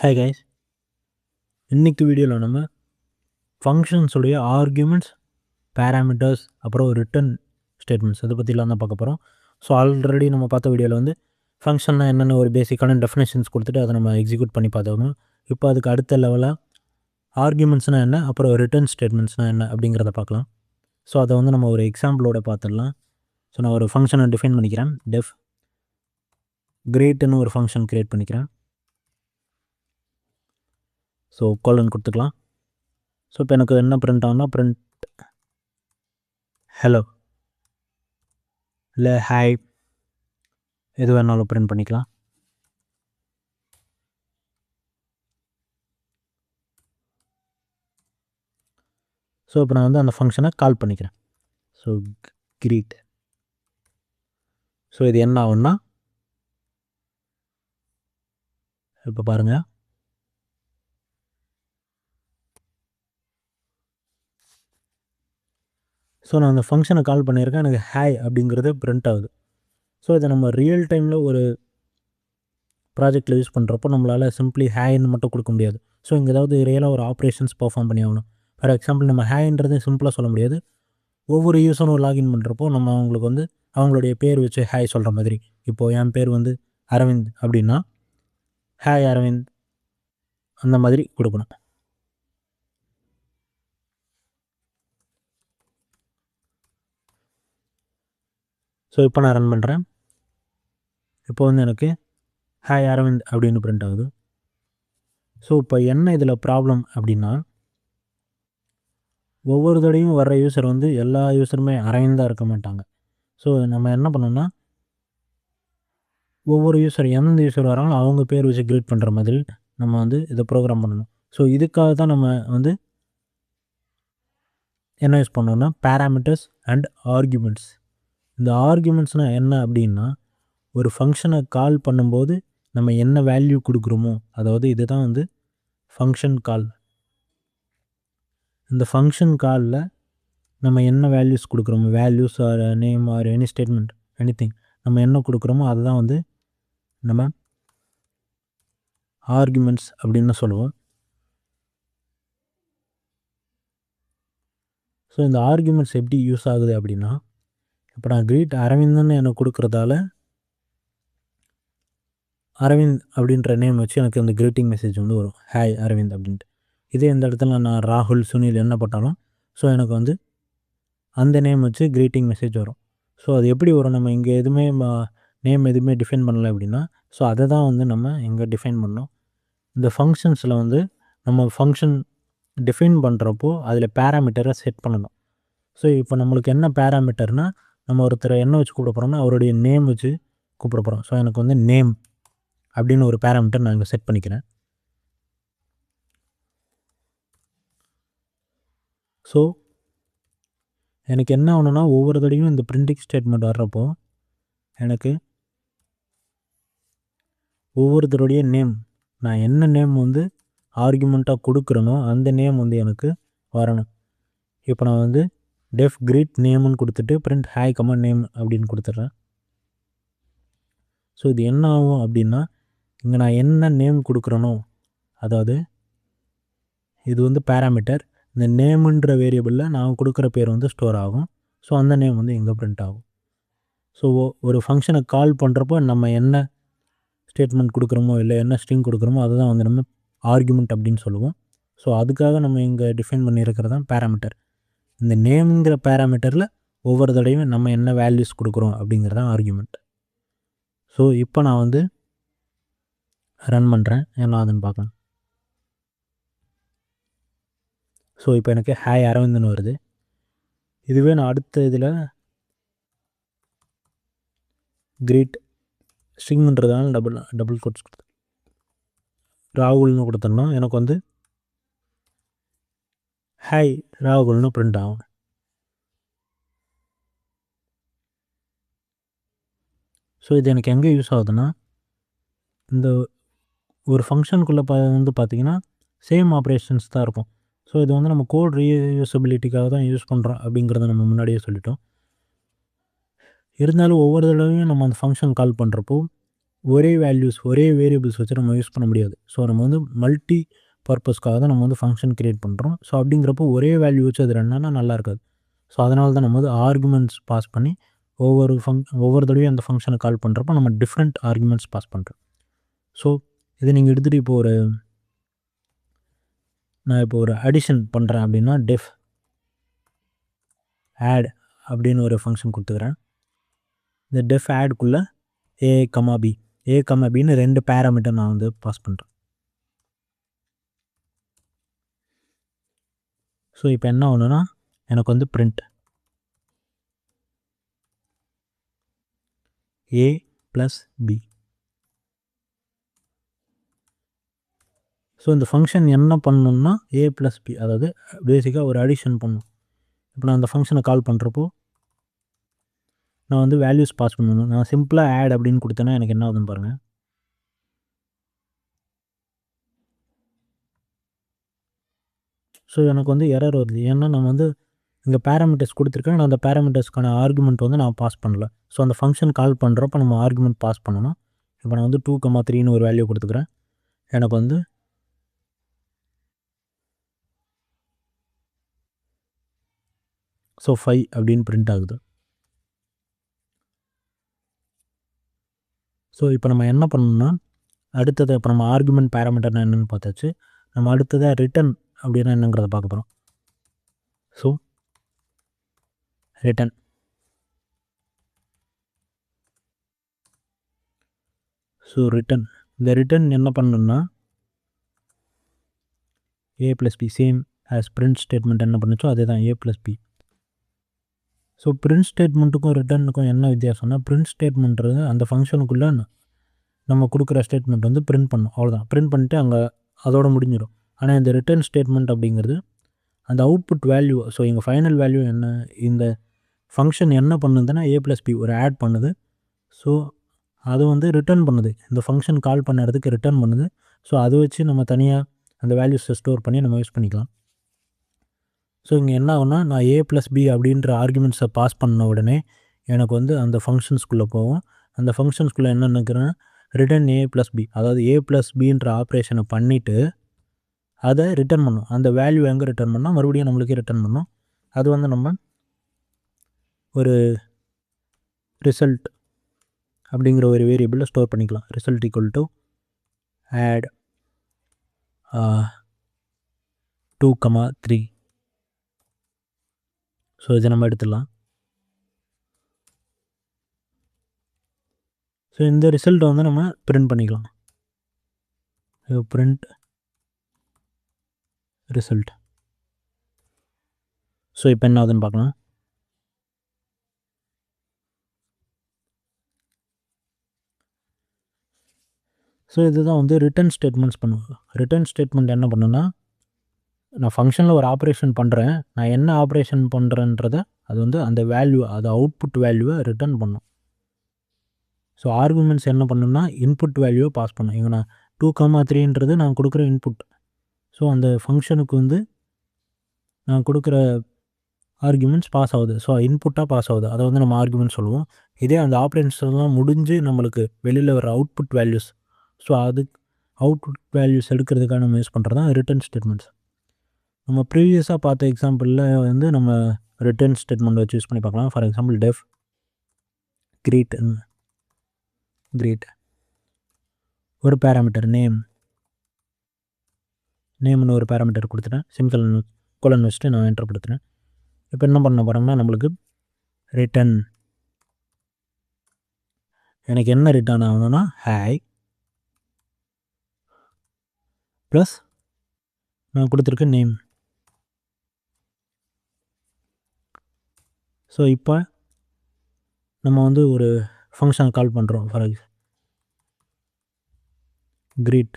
Hi guys, இன்னைக்கு வீடியோவில் நம்ம ஃபங்க்ஷன்ஸுடைய ஆர்குமெண்ட்ஸ், பேராமீட்டர்ஸ், அப்புறம் ரிட்டன் ஸ்டேட்மெண்ட்ஸ் இதை பற்றிலாம் தான் பார்க்க போகிறோம். ஸோ ஆல்ரெடி நம்ம பார்த்த வீடியோவில் வந்து ஃபங்க்ஷன்னா என்னென்ன ஒரு பேசிக்கான டெஃபினேஷன்ஸ் கொடுத்துட்டு அதை நம்ம எக்ஸிக்யூட் பண்ணி பார்த்தோம். இப்போ அதுக்கு அடுத்த லெவலாக ஆர்குமெண்ட்ஸ்னால் என்ன, அப்புறம் ரிட்டன் ஸ்டேட்மெண்ட்ஸ்னால் என்ன அப்படிங்கிறத பார்க்கலாம். ஸோ அதை வந்து நம்ம ஒரு எக்ஸாம்பிளோட பார்த்துடலாம். ஸோ நான் ஒரு ஃபங்க்ஷனை டிஃபைன் பண்ணிக்கிறேன். டெஃப் கிரேட்னு ஒரு ஃபங்க்ஷன் க்ரியேட் பண்ணிக்கிறேன். ஸோ கோலன் கொடுத்துக்கலாம். ஸோ இப்போ எனக்கு என்ன பிரிண்ட் ஆகும்னா பிரிண்ட் ஹலோ இல்லை ஹாய் எது வேணாலும் பிரிண்ட் பண்ணிக்கலாம். ஸோ இப்போ நான் வந்து அந்த ஃபங்க்ஷனை கால் பண்ணிக்கிறேன். So greet. ஸோ இது என்ன ஆகும்னா இப்போ பாருங்கள், ஸோ நான் அந்த ஃபங்க்ஷனை கால் பண்ணியிருக்கேன். எனக்கு ஹாய் அப்படிங்கிறது பிரிண்ட் ஆகுது. ஸோ இதை நம்ம ரியல் டைமில் ஒரு ப்ராஜெக்டில் யூஸ் பண்ணுறப்போ நம்மளால் சிம்பிளி ஹேன்னு மட்டும் கொடுக்க முடியாது. ஸோ இங்கே ஏதாவது ரியலாக ஒரு ஆப்ரேஷன்ஸ் பர்ஃபார்ம் பண்ணி ஆகணும். ஃபார் எக்ஸாம்பிள் நம்ம ஹேன்றதை சிம்பிளாக சொல்ல முடியாது. ஒவ்வொரு யூஸரும் லாகின் பண்ணுறப்போ நம்ம அவங்களுக்கு வந்து அவங்களுடைய பேர் வச்சு ஹாய் சொல்கிற மாதிரி. இப்போது என் பேர் வந்து அரவிந்த் அப்படின்னா ஹாய் அரவிந்த் அந்த மாதிரி கொடுக்கணும். ஸோ இப்போ நான் ரன் பண்ணுறேன். இப்போ வந்து எனக்கு ஹாய் அரவிந்த் அப்படின்னு பிரிண்ட் ஆகுது. ஸோ இப்போ என்ன இதில் ப்ராப்ளம் அப்படின்னா, ஒவ்வொரு தடையும் வர்ற யூஸர் வந்து எல்லா யூஸருமே அரவிந்தாக இருக்க மாட்டாங்க. ஸோ நம்ம என்ன பண்ணோம்னா, ஒவ்வொரு யூஸர் எந்த யூஸர் வராங்களோ அவங்க பேர் வச்சு கிரியேட் பண்ணுற மாதிரி நம்ம வந்து இதை ப்ரோக்ராம் பண்ணணும். ஸோ இதுக்காக தான் நம்ம வந்து என்ன யூஸ் பண்ணோம்னா பேராமீட்டர்ஸ் அண்ட் ஆர்குமெண்ட்ஸ். இந்த ஆர்குமெண்ட்ஸ்னால் என்ன அப்படின்னா, ஒரு ஃபங்க்ஷனை கால் பண்ணும்போது நம்ம என்ன வேல்யூ கொடுக்குறோமோ, அதாவது இது தான் வந்து ஃபங்க்ஷன் கால். இந்த ஃபங்க்ஷன் காலில் நம்ம என்ன வேல்யூஸ் கொடுக்குறோமோ, values are name or any statement anything நம்ம என்ன கொடுக்குறோமோ அதுதான் வந்து நம்ம ஆர்குமெண்ட்ஸ் அப்படின்னு சொல்லுவோம். ஸோ இந்த ஆர்குமெண்ட்ஸ் எப்படி யூஸ் ஆகுது அப்படின்னா, இப்போ நான் கிரீட் அரவிந்தன்னு எனக்கு கொடுக்குறதால அரவிந்த் அப்படின்ற நேம் வச்சு எனக்கு அந்த கிரீட்டிங் மெசேஜ் வந்து வரும், ஹாய் அரவிந்த் அப்படின்ட்டு. இதே இந்த இடத்துல நான் ராகுல், சுனில் என்ன போட்டாலும் ஸோ எனக்கு வந்து அந்த நேம் வச்சு கிரீட்டிங் மெசேஜ் வரும். ஸோ அது எப்படி வரும், நம்ம இங்கே எதுவுமே நேம் எதுவுமே டிஃபைன் பண்ணலை அப்படின்னா, ஸோ அதை தான் வந்து நம்ம இங்கே டிஃபைன் பண்ணோம். இந்த ஃபங்க்ஷன்ஸில் வந்து நம்ம ஃபங்க்ஷன் டிஃபைன் பண்ணுறப்போ அதில் பேராமீட்டரை செட் பண்ணணும். ஸோ இப்போ நம்மளுக்கு என்ன பேராமீட்டர்னால், நம்ம ஒருத்தரை என்ன வச்சு கூப்பிட போகிறோம்னா அவருடைய நேம் வச்சு கூப்பிட போகிறோம். ஸோ எனக்கு வந்து நேம் அப்படின்னு ஒரு பேராமீட்டர் நான் இங்கே செட் பண்ணிக்கிறேன். ஸோ எனக்கு என்ன ஆகணும்னா, ஒவ்வொரு தடையும் இந்த பிரிண்டிங் ஸ்டேட்மெண்ட் வர்றப்போ எனக்கு ஒவ்வொருத்தருடைய நேம், நான் என்ன நேம் வந்து ஆர்குமெண்ட்டாக கொடுக்குறேனோ அந்த நேம் வந்து எனக்கு வரணும். இப்போ நான் வந்து டெஃப் கிரீட் நேம்னு கொடுத்துட்டு பிரிண்ட் ஹாய் கமா நேம் அப்படின்னு கொடுத்துட்றேன். ஸோ இது என்ன ஆகும் அப்படின்னா, இங்கே நான் என்ன நேம் கொடுக்குறேனோ, அதாவது இது வந்து பேராமீட்டர், இந்த நேமுன்ற வேரியபிளில் நான் கொடுக்குற பேர் வந்து ஸ்டோர் ஆகும். ஸோ அந்த நேம் வந்து இங்கே பிரிண்ட் ஆகும். ஸோ ஒரு ஃபங்க்ஷனை கால் பண்ணுறப்போ நம்ம என்ன ஸ்டேட்மெண்ட் கொடுக்குறோமோ இல்லை என்ன ஸ்ட்ரிங் கொடுக்குறோமோ அதுதான் வந்து நம்ம ஆர்குமெண்ட் அப்படின்னு சொல்லுவோம். ஸோ அதுக்காக நம்ம இங்கே டிஃபைன் பண்ணியிருக்கிறது தான் பேராமீட்டர். இந்த நேம்ங்கிற பேராமீட்டரில் ஒவ்வொரு தடையும் நம்ம என்ன வேல்யூஸ் கொடுக்குறோம் அப்படிங்கிறது தான் ஆர்குமெண்ட். ஸோ இப்போ நான் வந்து ரன் பண்ணுறேன், என்ன ஆகுதுன்னு பார்க்கலாம். ஸோ இப்போ எனக்கு ஹாய் அரவிந்தன் வருது. இதுவே நான் அடுத்த இதில் கிரீட் ஸ்ட்ரிங்ன்றதால டபுள் கோட்ஸ் கொடுத்தேன் ராகுல்னு கொடுத்தோம்னா எனக்கு வந்து ஹாய் ராகுல்னு பிரிண்ட் ஆகும். ஸோ இது எனக்கு எங்கே யூஸ் ஆகுதுன்னா, இந்த ஒரு ஃபங்க்ஷனுக்குள்ளே வந்து பார்த்திங்கன்னா சேம் ஆப்ரேஷன்ஸ் தான் இருக்கும். ஸோ இது வந்து நம்ம கோட் ரீயூசபிலிட்டிக்காக தான் யூஸ் பண்ணுறோம் அப்படிங்கிறத நம்ம முன்னாடியே சொல்லிட்டோம். இருந்தாலும் ஒவ்வொரு தடவையும் நம்ம அந்த ஃபங்க்ஷன் கால் பண்ணுறப்போ ஒரே வேல்யூஸ் ஒரே வேரியபிள்ஸ் வச்சு நம்ம யூஸ் பண்ண முடியாது. ஸோ நம்ம வந்து மல்டி பர்பஸ்க்காக தான் நம்ம வந்து ஃபங்க்ஷன் கிரியேட் பண்ணுறோம். ஸோ அப்படிங்கிறப்போ ஒரே வேல்யூ வச்சு அது ரன்னா நல்லா இருக்காது. ஸோ அதனால தான் நம்ம வந்து ஆர்குமெண்ட்ஸ் பாஸ் பண்ணி ஒவ்வொரு தடவையும் அந்த ஃபங்க்ஷனை கால் பண்ணுறப்போ நம்ம டிஃப்ரெண்ட் ஆர்குமெண்ட்ஸ் பாஸ் பண்ணுறோம். ஸோ இதை நீங்கள் எடுத்துகிட்டு நான் இப்போ ஒரு அடிஷன் பண்ணுறேன் அப்படின்னா டெஃப் ஆட் அப்படின்னு ஒரு ஃபங்க்ஷன் கொடுத்துக்கிறேன். இந்த டெஃப் ஆடுக்குள்ளே ஏ கமா பின்னு 2 பேராமீட்டர் நான் வந்து பாஸ் பண்ணுறேன். ஸோ இப்போ என்ன ஒன்றுனா எனக்கு வந்து பிரிண்ட் ஏ ப்ளஸ் பி. ஸோ இந்த ஃபங்க்ஷன் என்ன பண்ணணும்னா ஏ ப்ளஸ் பி, அதாவது பேசிக்காக ஒரு அடிஷன் பண்ணணும். இப்போ நான் அந்த ஃபங்க்ஷனை கால் பண்ணுறப்போ நான் வந்து வேல்யூஸ் பாஸ் பண்ணணும். நான் சிம்பிளாக ஆட் அப்படின்னு கொடுத்தேன்னா எனக்கு என்ன ஆகுதுன்னு பாருங்கள். ஸோ எனக்கு வந்து எரர் வருது. ஏன்னா நான் வந்து இங்கே பேராமீட்டர்ஸ் கொடுத்துருக்கேன். நான் அந்த பேராமீட்டர்ஸ்க்கான ஆர்குமெண்ட் வந்து நான் பாஸ் பண்ணல. ஸோ அந்த ஃபங்க்ஷன் கால் பண்ணுறப்போ நம்ம ஆர்குமெண்ட் பாஸ் பண்ணணும். இப்போ நான் வந்து 2,3ன்னு ஒரு வேல்யூ கொடுத்துக்கிறேன். எனக்கு வந்து ஸோ 5 அப்படின்னு பிரிண்ட் ஆகுது. ஸோ இப்போ நம்ம என்ன பண்ணணும்னா அடுத்தது இப்போ நம்ம ஆர்குமெண்ட் பேராமீட்டர்னா என்னென்னு பார்த்தாச்சு. நம்ம அடுத்ததாக ரிட்டன் அப்படின்னா என்னங்கிறத பார்க்க போகிறோம். ஸோ ரிட்டன் இந்த ரிட்டன் என்ன பண்ணணும்னா A plus B same as print statement என்ன பண்ணுச்சோ அதே தான் A plus B. So print ஸ்டேட்மெண்ட்டுக்கும் ரிட்டனுக்கும் என்ன வித்தியாசம்னா பிரிண்ட் ஸ்டேட்மெண்ட்றது அந்த ஃபங்க்ஷனுக்குள்ளே நம்ம கொடுக்குற ஸ்டேட்மெண்ட் வந்து பிரிண்ட் பண்ணணும், அவ்வளோதான். பிரிண்ட் பண்ணிட்டு அங்கே அதோட முடிஞ்சிடும். ஆனால் இந்த ரிட்டர்ன் ஸ்டேட்மெண்ட் அப்படிங்கிறது அந்த அவுட்புட் வேல்யூ, ஸோ எங்கள் ஃபைனல் வேல்யூ என்ன, இந்த ஃபங்க்ஷன் என்ன பண்ணுதுன்னா ஏ ப்ளஸ் பி ஒரு ஆட் பண்ணுது. ஸோ அது வந்து ரிட்டர்ன் பண்ணுது, இந்த ஃபங்க்ஷன் கால் பண்ண இடத்துக்கு ரிட்டர்ன் பண்ணுது. ஸோ அதை வச்சு நம்ம தனியாக அந்த வேல்யூஸை ஸ்டோர் பண்ணி நம்ம யூஸ் பண்ணிக்கலாம். ஸோ இங்கே என்ன ஆகுனா நான் ஏ ப்ளஸ் பி அப்படின்ற ஆர்குமெண்ட்ஸை பாஸ் பண்ண உடனே எனக்கு வந்து அந்த ஃபங்க்ஷன்ஸ்குள்ளே போகும். அந்த ஃபங்க்ஷன்ஸ்குள்ளே என்ன நினைக்கிறேன்னா ரிட்டர்ன் ஏ ப்ளஸ் பி, அதாவது ஏ ப்ளஸ் பின்ற ஆப்ரேஷனை பண்ணிவிட்டு அதை ரிட்டர்ன் பண்ணும். அந்த வேல்யூ எங்கே ரிட்டர்ன் பண்ணால் மறுபடியும் நம்மளுக்கே ரிட்டர்ன் பண்ணும். அது வந்து நம்ம ஒரு ரிசல்ட் அப்படிங்கிற ஒரு வேரியபிளில் ஸ்டோர் பண்ணிக்கலாம். Result equal to add 2,3. So இதை நம்ம எடுத்துடலாம். ஸோ இந்த ரிசல்ட்டை வந்து நம்ம பிரிண்ட் பண்ணிக்கலாம். Print result. ஸோ இப்போ என்ன ஆகுதுன்னு பார்க்கலாம். ஸோ இதுதான் வந்து ரிட்டர்ன் ஸ்டேட்மெண்ட்ஸ் பண்ணுவோம். ரிட்டர்ன் ஸ்டேட்மெண்ட் என்ன பண்ணுன்னா நான் ஃபங்க்ஷனில் ஒரு ஆப்ரேஷன் பண்ணுறேன், நான் என்ன ஆப்ரேஷன் பண்ணுறேன்றதை அது வந்து அந்த வேல்யூ, அது அவுட்புட் வேல்யூவை ரிட்டர்ன் பண்ணும். ஸோ ஆர்குமெண்ட்ஸ் என்ன பண்ணுன்னா இன்புட் வேல்யூவை பாஸ் பண்ணும். இங்கே நான் 2,3ன்றது நான் கொடுக்குற இன்புட். ஸோ அந்த ஃபங்க்ஷனுக்கு வந்து நான் கொடுக்குற ஆர்குமெண்ட்ஸ் பாஸ் ஆகுது. ஸோ இன்புட்டாக பாஸ் ஆகுது, அதை வந்து நம்ம ஆர்குமெண்ட் சொல்லுவோம். இதே அந்த ஆப்ரேஷன்ஸ்லாம் முடிஞ்சு நம்மளுக்கு வெளியில் வர அவுட்புட் வேல்யூஸ், ஸோ அது அவுட்புட் வேல்யூஸ் எடுக்கிறதுக்காக நம்ம யூஸ் பண்ணுறது தான் ரிட்டர்ன் ஸ்டேட்மெண்ட்ஸ். நம்ம ப்ரீவியஸாக பார்த்த எக்ஸாம்பிளில் வந்து நம்ம ரிட்டர்ன் ஸ்டேட்மெண்ட் வச்சு யூஸ் பண்ணி பார்க்கலாம். ஃபார் எக்ஸாம்பிள் டெஃப் கிரீட் ஒரு பேராமீட்டர் நேம்னு ஒரு பேராமீட்டர் கொடுத்துட்டேன். சிம்பிள் கோலன் வச்சுட்டு நான் என்டர் கொடுத்துட்டேன். இப்போ என்ன பண்ண போகிறோம்னா நம்மளுக்கு ரிட்டன், எனக்கு என்ன ரிட்டர்ன் ஆகணும்னா ஹாய் ப்ளஸ் நான் கொடுத்துருக்க நேம். ஸோ இப்போ நம்ம வந்து ஒரு ஃபங்க்ஷன் கால் பண்ணுறோம். For greet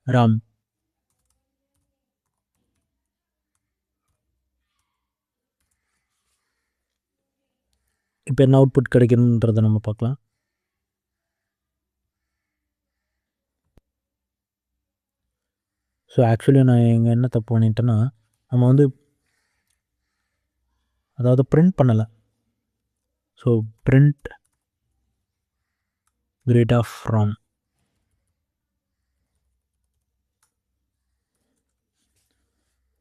Ram. இப்போ என்ன அவுட்புட் கிடைக்கணுன்றதை நம்ம பார்க்கலாம். ஸோ ஆக்சுவலி நான் இங்கே என்ன தப்பு பண்ணிட்டேன்னா நம்ம வந்து அதாவது பிரிண்ட் பண்ணலை. So print grid off from.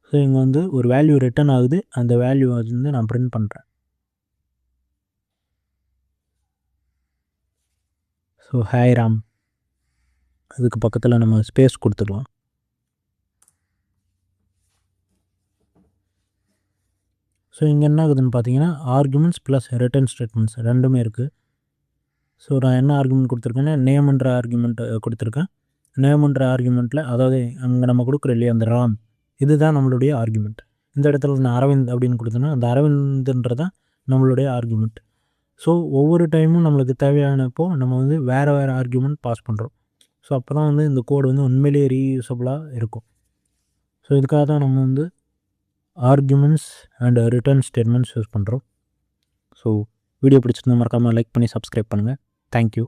So இங்கே வந்து ஒரு வேல்யூ ரிட்டர்ன் ஆகுது, அந்த வேல்யூ வந்து நான் பிரிண்ட் பண்ணுறேன். ஸோ ஹாய் ராம், அதுக்கு பக்கத்தில் நம்ம ஸ்பேஸ் கொடுத்துக்கலாம். ஸோ இங்கே என்ன ஆகுதுன்னு பார்த்தீங்கன்னா ஆர்குமெண்ட்ஸ் ப்ளஸ் ரிட்டர்ன் ஸ்டேட்மெண்ட்ஸ் ரெண்டுமே இருக்குது. ஸோ நான் என்ன ஆர்குமெண்ட் கொடுத்துருக்கேன்னா நேம்ன்ற ஆர்குமெண்ட் கொடுத்துருக்கேன். நேம்ன்ற ஆர்குமெண்ட்டில் அதாவது அங்கே நம்ம கொடுக்குறோம் இல்லையா அந்த ராம், இதுதான் நம்மளுடைய ஆர்குமெண்ட். இந்த இடத்துல நான் அரவிந்த் அப்படின்னு கொடுத்தேன்னா அந்த அரவிந்த்ன்றதான் நம்மளுடைய ஆர்குமெண்ட். ஸோ ஒவ்வொரு டைமும் நம்மளுக்கு தேவையானப்போ நம்ம வந்து வேறு வேறு ஆர்குமெண்ட் பாஸ் பண்ணுறோம். ஸோ அப்போ தான் வந்து இந்த கோடு வந்து உண்மையிலேயே ரீயூசபிளாக இருக்கும். ஸோ இதுக்காக தான் நம்ம வந்து arguments and return statements use பண்ணுறோம். ஸோ வீடியோ பிடிச்சிருந்தா மறக்காமல் லைக் பண்ணி சப்ஸ்கிரைப் பண்ணுங்கள். தேங்க்யூ.